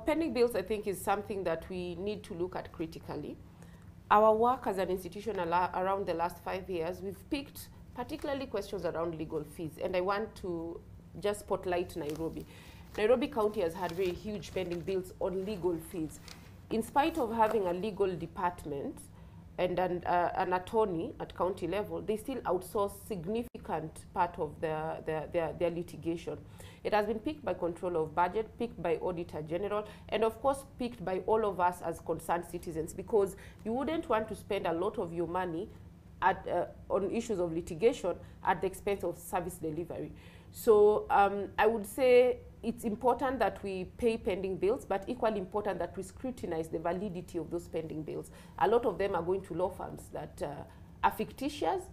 pending bills, I think, is something that we need to look at critically. Our work as an institution around the last 5 years, we've picked particularly questions around legal fees, and I want to just spotlight Nairobi. Nairobi County has had very huge pending bills on legal fees. In spite of having a legal department and an attorney at county level, they still outsource significant part of their litigation. It has been picked by Controller of Budget, picked by Auditor General, and of course picked by all of us as concerned citizens, because you wouldn't want to spend a lot of your money on issues of litigation at the expense of service delivery. So I would say it's important that we pay pending bills, but equally important that we scrutinize the validity of those pending bills. A lot of them are going to law firms that are fictitious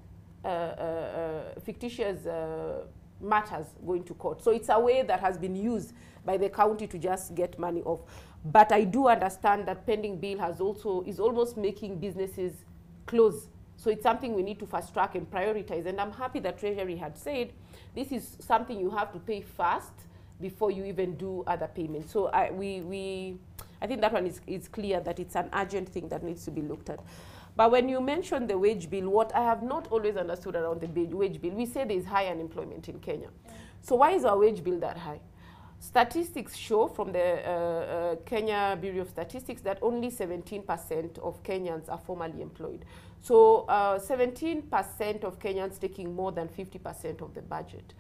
matters going to court. So it's a way that has been used by the county to just get money off. But I do understand that pending bill is almost making businesses close. So it's something we need to fast track and prioritize. And I'm happy that Treasury had said this is something you have to pay first before you even do other payments. So I think that one is clear that it's an urgent thing that needs to be looked at. But when you mention the wage bill, what I have not always understood around the wage bill, we say there is high unemployment in Kenya. So why is our wage bill that high? Statistics show from the Kenya Bureau of Statistics that only 17% of Kenyans are formally employed. So 17% of Kenyans taking more than 50% of the budget.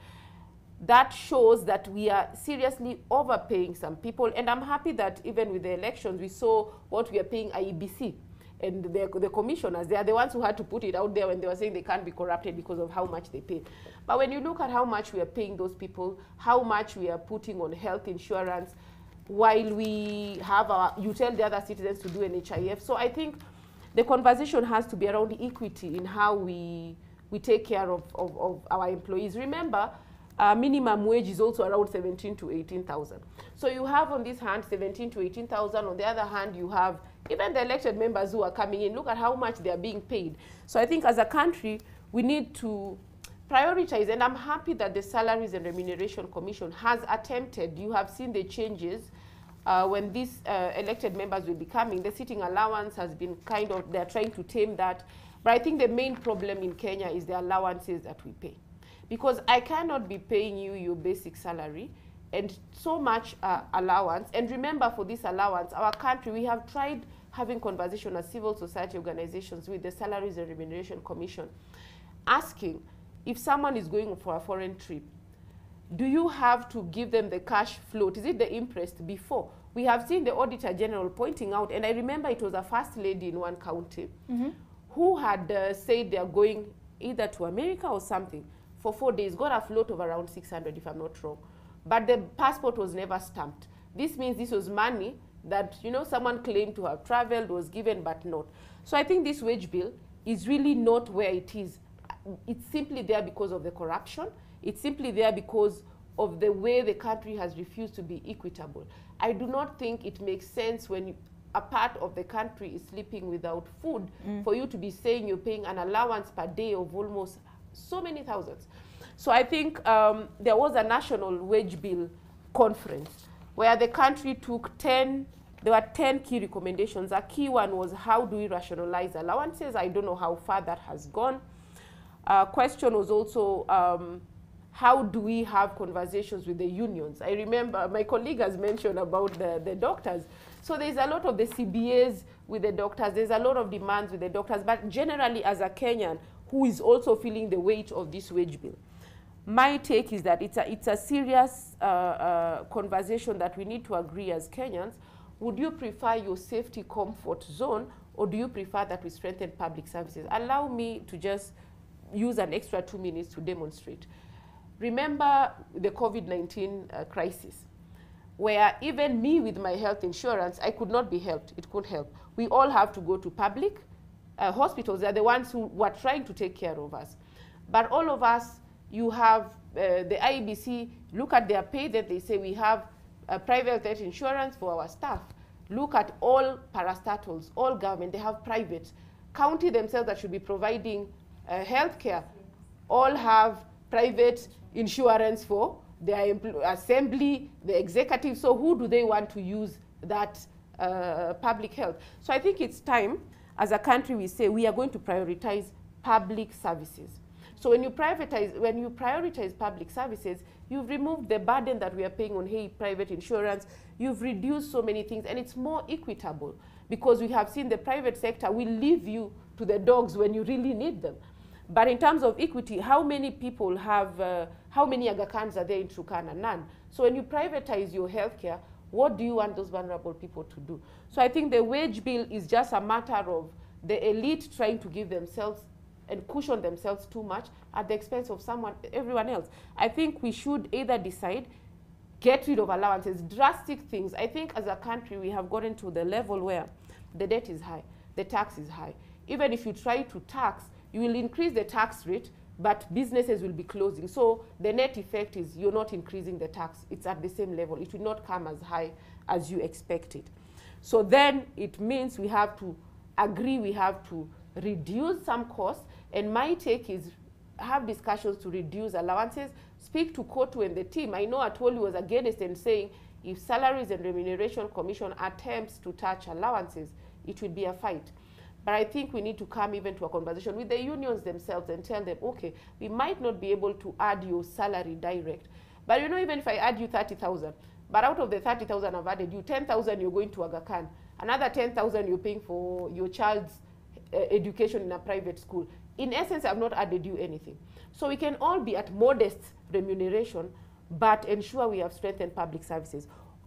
That shows that we are seriously overpaying some people. And I'm happy that even with the elections, we saw what we are paying IEBC. And the commissioners, they are the ones who had to put it out there when they were saying they can't be corrupted because of how much they pay. But when you look at how much we are paying those people, how much we are putting on health insurance, while we have you tell the other citizens to do an HIF. So I think the conversation has to be around equity in how we take care of our employees. Remember, minimum wage is also around 17 to 18,000. So you have on this hand 17 to 18,000. On the other hand, you have even the elected members who are coming in. Look at how much they are being paid. So I think as a country, we need to prioritize. And I'm happy that the Salaries and Remuneration Commission has attempted. You have seen the changes when these elected members will be coming. The sitting allowance has been they're trying to tame that. But I think the main problem in Kenya is the allowances that we pay. Because I cannot be paying you your basic salary and so much allowance. And remember, for this allowance, our country, we have tried having conversation as civil society organizations with the Salaries and Remuneration Commission, asking if someone is going for a foreign trip, do you have to give them the cash float? Is it the interest before? We have seen the Auditor General pointing out, and I remember it was a first lady in one county who had said they are going either to America or something for 4 days, got a float of around 600 if I'm not wrong. But the passport was never stamped. This means this was money that, you know, someone claimed to have traveled, was given, but not. So I think this wage bill is really not where it is. It's simply there because of the corruption. It's simply there because of the way the country has refused to be equitable. I do not think it makes sense when a part of the country is sleeping without food for you to be saying you're paying an allowance per day of almost so many thousands. So I think there was a national wage bill conference where the country took there were 10 key recommendations. A key one was, how do we rationalize allowances? I don't know how far that has gone. Question was also, how do we have conversations with the unions? I remember my colleague has mentioned about the doctors. So there's a lot of the CBAs with the doctors. There's a lot of demands with the doctors. But generally, as a Kenyan who is also feeling the weight of this wage bill, my take is that it's a serious conversation that we need to agree as Kenyans. Would you prefer your safety comfort zone, or do you prefer that we strengthen public services? Allow me to just use an extra 2 minutes to demonstrate. Remember the COVID-19 crisis, where even me with my health insurance, I could not be helped. It couldn't help. We all have to go to public hospitals. They're the ones who were trying to take care of us. But all of us, you have the IEBC, look at their pay that they say we have private health insurance for our staff. Look at all parastatals, all government, they have private. County themselves that should be providing health care, all have private insurance for their assembly, the executive. So who do they want to use that public health? So I think it's time, as a country, we say we are going to prioritize public services. So when you prioritize public services, you've removed the burden that we are paying on, hey, private insurance. You've reduced so many things, and it's more equitable, because we have seen the private sector will leave you to the dogs when you really need them. But in terms of equity, how many people have, how many Aga Khans are there in Turkana? None. So when you privatize your healthcare, what do you want those vulnerable people to do? So I think the wage bill is just a matter of the elite trying to give themselves and cushion themselves too much at the expense of everyone else. I think we should either decide, get rid of allowances, drastic things. I think as a country, we have gotten to the level where the debt is high, the tax is high. Even if you try to tax, you will increase the tax rate, but businesses will be closing. So the net effect is you're not increasing the tax. It's at the same level. It will not come as high as you expected. So then it means we have to agree, we have to reduce some costs. And my take is have discussions to reduce allowances. Speak to Kotu and the team. I know Atwoli was against and saying if Salaries and Remuneration Commission attempts to touch allowances, it will be a fight. But I think we need to come even to a conversation with the unions themselves and tell them, okay, we might not be able to add your salary direct. But you know, even if I add you 30,000, but out of the 30,000 I've added you, 10,000 you're going to Aga Khan. Another 10,000 you're paying for your child's education in a private school. In essence, I've not added you anything. So we can all be at modest remuneration, but ensure we have strengthened public services.